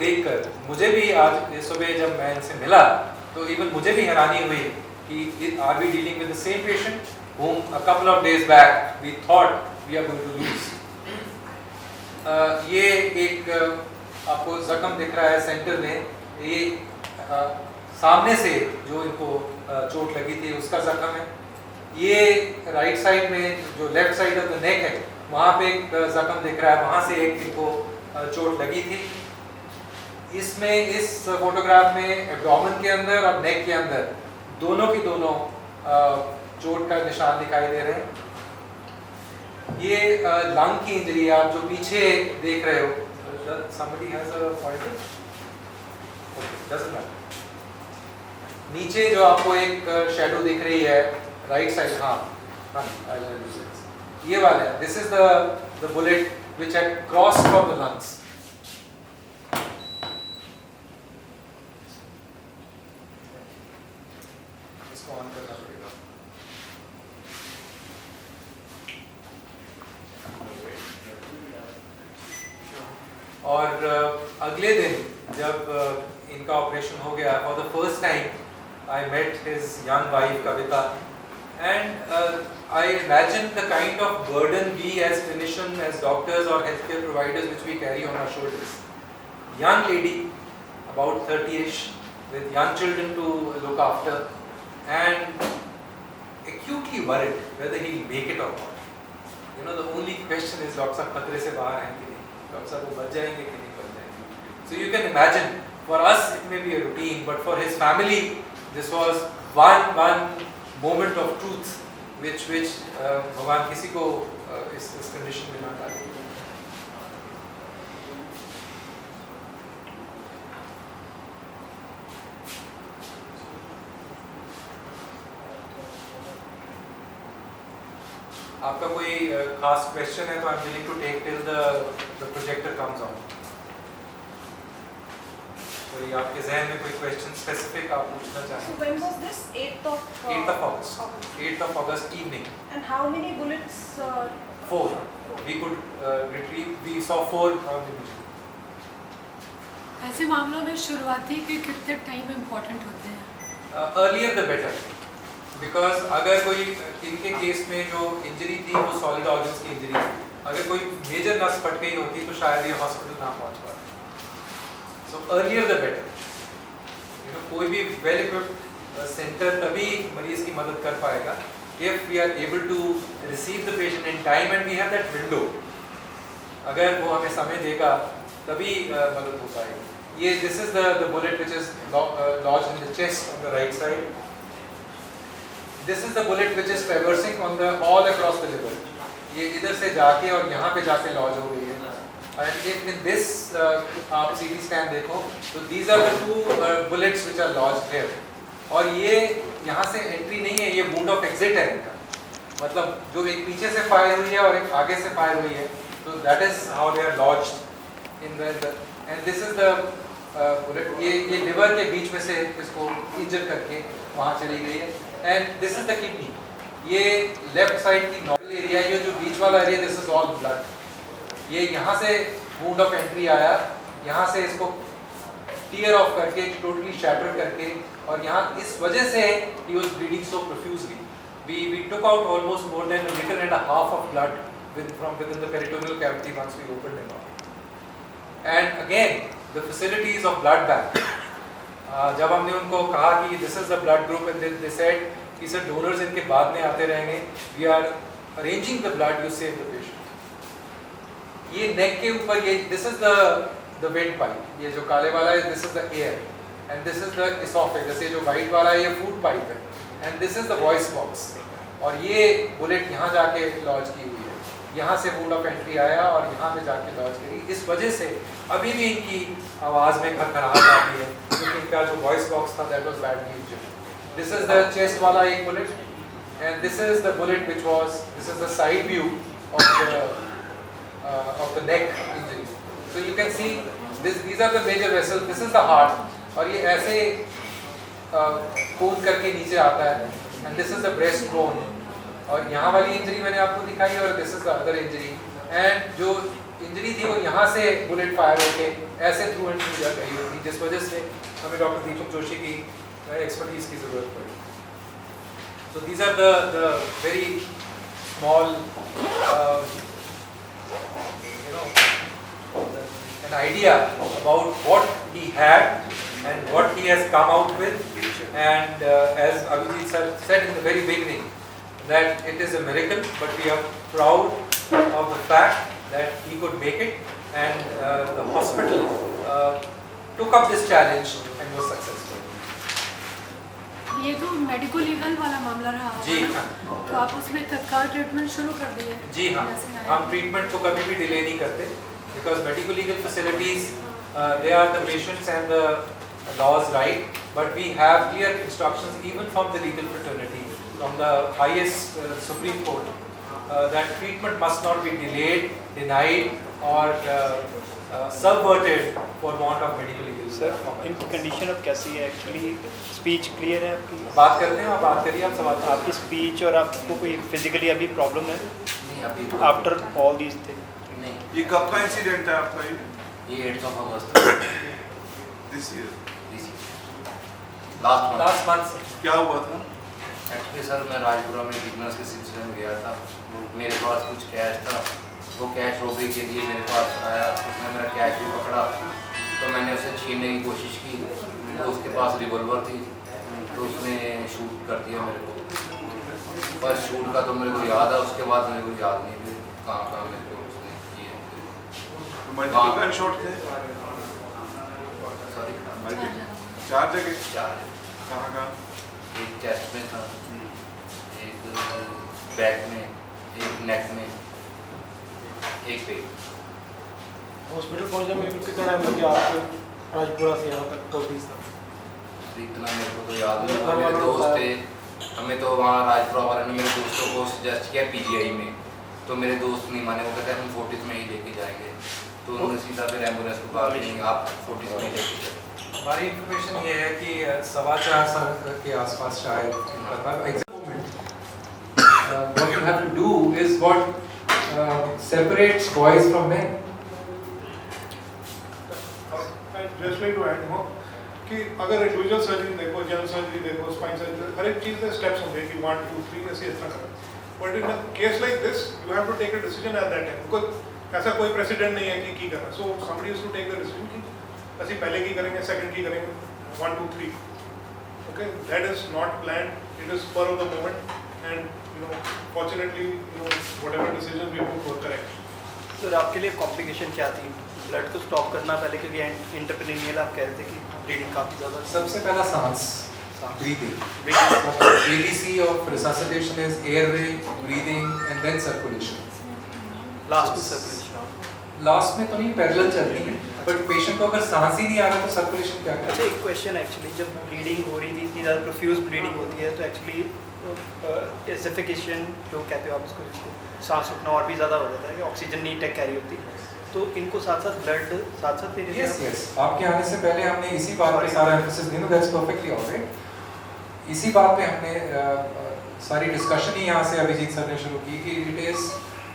देखकर मुझे भी आज इस सुबह जब मैं इनसे मिला तो इवन मुझे भी हैरानी हुई कि are we dealing with the same patient whom a couple of days back we thought we are going to lose. ये एक आपको जख्म दिख रहा है सेंटर में, ये सामने से जो इनको चोट लगी थी उसका जख्म है। ये राइट साइड में जो left side of the neck है वहाँ पे एक जख्म दिख रहा है, वहाँ से एक इनको चोट लगी थी। इसमें इस फोटोग्राफ में एब्डोमेन के अंदर और नेक के अंदर दोनों की दोनों चोट का निशान दिखाई दे रहे हैं। ये लंग की इंजरी है, आप जो पीछे देख रहे हो। Somebody has a pointer? Okay, doesn't matter. नीचे जो आपको एक शेडो दिख रही है राइट साइड, हाँ, ये वाला है। This is the bullet which had crossed from the lungs. इसको ऑन करना पड़ेगा। और अगले दिन जब इनका ऑपरेशन हो गया, for the first time I met his young wife Kavita, and I imagine the kind of burden we as clinicians, as doctors or healthcare providers which we carry on our shoulders. Young lady, about 30ish, with young children to look after, and acutely worried whether he'll make it or not. You know, the only question is, Dr. Sahab खतरे से बाहर हैं कि नहीं, Dr. Sahab वो बच जाएंगे कि नहीं बच जाएंगे. So you can imagine, for us it may be a routine, but for his family this was one moment of truth which भगवान किसी को इस कंडीशन में ना डाले। आपका कोई खास क्वेश्चन है तो I am willing to take till the projector comes on. कोई आपके जहन में कोई क्वेश्चन स्पेसिफिक आप पूछना चाहें? So when was this? 8th of August. 8th of August evening. And how many bullets? 4. We could retrieve. We saw 4 on the mission. ऐसे मामलों में शुरुआती के कितने टाइम इम्पोर्टेंट होते हैं? Earlier the better. Because अगर कोई इनके केस में जो इंजरी थी वो सॉलिड ऑर्गन्स की इंजरी थी, अगर कोई मेजर नस फट गई होती तो शायद ये हॉस्पिटल ना पहुंच पाता। So earlier the better. You know, कोई भी well equipped center तभी मरीज की मदद कर पाएगा if we are able to receive the patient in time and we have that window. अगर वो हमें समय देगा तभी मदद हो पाएगी। ये this is the bullet which is lodged in the chest on the right side. This is the bullet which is traversing on the all across the liver. ये इधर से जाके और यहाँ पे जाके लॉज हो गई है। And if in this आप CT scan देखो तो these are the 2 bullets which are lodged here. और ये यहाँ से एंट्री नहीं है, ये wound of exit है इनका। मतलब जो एक पीछे से फायर हुई है और एक आगे से फायर हुई है, तो that is how they are lodged in the and this is the bullet. ये liver के बीच में से इसको इंजर करके वहाँ चली गई है। And this is the kidney. ये लेफ्ट साइड की नॉर्मल एरिया, ये जो बीच वाला area, this is all blood. ये यहाँ से वुंड ऑफ एंट्री आया, यहाँ से इसको टीयर ऑफ करके टोटली शैटर करके, और यहाँ इस वजह से he was bleeding so profusely. We took out almost more than 1.5 liters of blood from within the peritoneal cavity once we opened him up. And again, the facilities of blood bank. जब हमने उनको कहा कि this is the blood group and they said कि sir donors इनके बाद में आते रहेंगे, we are arranging the blood, you save the patient. ये नेक के ऊपर ये this is the wind pipe, ये जो काले वाला है this is the air and this is the esophagus, ये जो white वाला है ये food pipe है and this is the voice box. और ये बुलेट यहाँ जाके लॉन्च की हुई है, यहाँ से वुंड ऑफ एंट्री आया और यहाँ पे जाके लॉन्च करी। इस वजह से अभी भी इनकी आवाज़ में खरखराहट आती है क्योंकि इनका जो वॉइस बॉक्स था that was badly injured. This is the chest वाला एक bullet and this is the bullet which was, this is the side view of the neck injury. So you can see these are the major vessels. This is the heart और ये ऐसे कूद करके नीचे आता है and this is the breastbone और यहाँ वाली इंजरी मैंने आपको दिखाई और this is the other injury and जो इंजरी थी वो यहाँ से बुलेट फायर होके ऐसे थ्रू एंड थ्रू जा गई होती, जिस वजह से हमें डॉक्टर दीपक जोशी की एक्सपर्टीज की ज़रूरत पड़ी. So these are the very small an idea about what he had and what he has come out with, and as Abhijit sir said in the very beginning, that it is a miracle, but we are proud of the fact that he could make it, and the hospital took up this challenge and was successful. ये तो medico legal वाला मामला रहा होगा जी ना? हाँ. तो आप उसमें तत्काल ट्रीटमेंट शुरू कर दिए? जी हाँ, जैसे आया। हम ट्रीटमेंट को कभी भी डिले नहीं करते, because medical legal facilities they are the patients and the laws right, but we have clear instructions even from the legal fraternity, from the highest Supreme Court, that treatment must not be delayed, denied or subverted for want of medical legal. Sir इनकी condition अब कैसी है? Actually speech clear है आपकी? बात करते हैं, आप बात करिए, आप सवाल आपकी स्पीच और आपको कोई फिजिकली अभी प्रॉब्लम है नहीं अभी आफ्टर ऑल दीज थिंग? नहीं. ये कब का इंसिडेंट है आपका ये 8th of August this year? Last month. क्या हुआ था? एक्चुअली सर मैं राजपुरा में बिजनेस के सिलसिले में गया था. मेरे पास कुछ कैश था, वो कैश रोबरी के लिए मेरे पास आया. उसने मेरा कैश भी पकड़ा, तो मैंने उसे छीनने की कोशिश की. तो उसके पास रिवॉल्वर थी, तो उसने शूट कर दिया मेरे को. बस शूट का तो मेरे को याद है, उसके बाद मेरे को याद नहीं फिर कहाँ मेरे को उसने किए. तो मल्टीपल गन शॉट थे? सॉरी, 4 जगह? चार. कहाँ? एक चेस्ट में था, एक बैक में, एक नेक में, एक पे. हॉस्पिटल पहुंचने में कितना टाइम लग गया आपको राजपुरा से यहाँ तक ऑफिस तक? इतना मेरे को तो याद नहीं था. मेरे दोस्त थे, हमें तो वहाँ राजपुरा वाले ने मेरे दोस्तों को सजेस्ट किया पीजीआई में, तो मेरे दोस्त नहीं माने. वो कहते हैं हम 40 में ही लेके जाएंगे, तो उन्होंने सीधा फिर एम्बुलेंस को कहा कि नहीं आप 40 में ही लेके जाए. हमारी इंफॉर्मेशन ये है कि 4:15 साल के आसपास शायद what you have to do is what separates boys from men. Just like to add हो कि अगर इंडिविजुअल सर्जरी देखो, जनरल सर्जरी देखो, स्पाइन सर्जरी, हर एक चीज़ के स्टेप्स होंगे कि 1 2 3 ऐसे इस तरह करें. But in a case like this you have to take a decision at that time, because ऐसा कोई प्रेसिडेंट नहीं है कि करना. So somebody has to take the decision कि ਅਸੀਂ पहले की करेंगे, सेकंड की करेंगे, 1 2 3. Okay, that is not planned. It is spur of the moment, and fortunately, whatever decisions we took were correct. Sir आपके लिए कॉम्प्लिकेशन क्या थी? ब्लड को स्टॉप करना पहले, क्योंकि इंटरपेनियल आप कह रहे थे कि ब्लीडिंग काफ़ी ज़्यादा. सबसे पहला सांस, breathing. Bleeding ABC of resuscitation is airway, breathing and then circulation. Last to circulation. Last में तो नहीं, पैरेलल चलती है, बट पेशेंट को अगर सांस ही नहीं आ रहा तो सर्कुलेशन क्या अच्छा, करें? एक क्वेश्चन एक्चुअली, जब ब्लीडिंग हो रही थी, इतनी ज़्यादा प्रोफ्यूज ब्लीडिंग होती है, तो एक्चुअली एसिफिकेशन जो कहते हो आप उसको, जिसको सांस रुकना और भी ज़्यादा हो जाता है कि ऑक्सीजन नहीं टेक कैरी होती, तो इनको साथ साथ ब्लड साथ साथ दे रहे यस यस, आपके आने से पहले हमने इसी बात पे सारा एम्फेसिस दिया. That's perfectly alright. इसी बात पे हमने सारी डिस्कशन ही यहाँ से अभिजीत सर ने शुरू की कि it is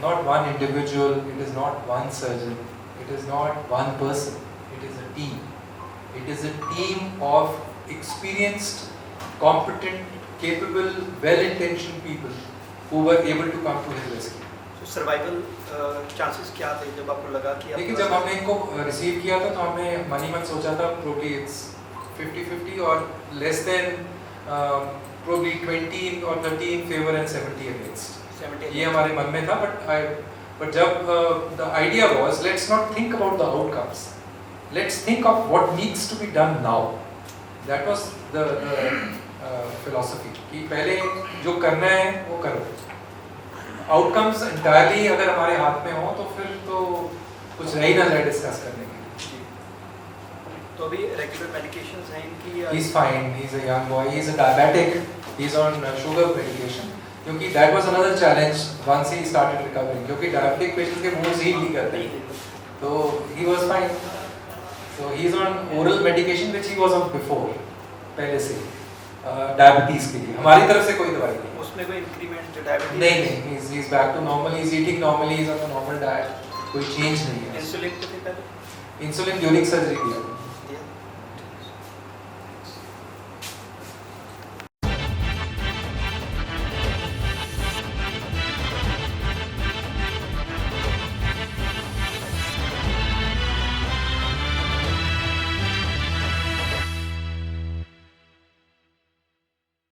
not one individual, it is not one surgeon, it is not one person, it is a team. It is a team of experienced, competent, capable, well-intentioned people who were able to come to his rescue. तो survival chances क्या थे जब आपको लगा कि देखिए, जब हमने इनको रिसीव किया था तो हमने मन ही मन सोचा था प्रोबली इट्स 50-50 और लेस देन प्रोबली 20 और 30 in favor and 70 against. ये हमारे मन में था. बट जब the idea was let's not think about the outcomes, let's think of what needs to be done now. That was the philosophy कि पहले जो करना है वो करो. आउटकम्स एंटायरली अगर हमारे हाथ में हो तो फिर तो कुछ रह ही ना जाए डिस्कस करने के लिए. तो अभी रेगुलर मेडिकेशंस हैं इनकी? He is fine, he is a young boy, he is a diabetic, he is on sugar medication. क्योंकि that was another challenge once he started recovering, क्योंकि डायबिटिक पेशेंट के मुंह हील नहीं करते, तो he was fine. So he is on oral medication which he was on before, पहले से diabetes के लिए. हमारी तरफ से कोई दवाई नहीं, उसमें कोई इंक्रीमेंट जो डायबिटीज? नहीं, he is back to normal, he is eating normally, he is on a normal diet. कोई चेंज नहीं है। इंसुलिन पे थे पहले? इंसुलिन ड्यूरिंग सर्जरी दिया था।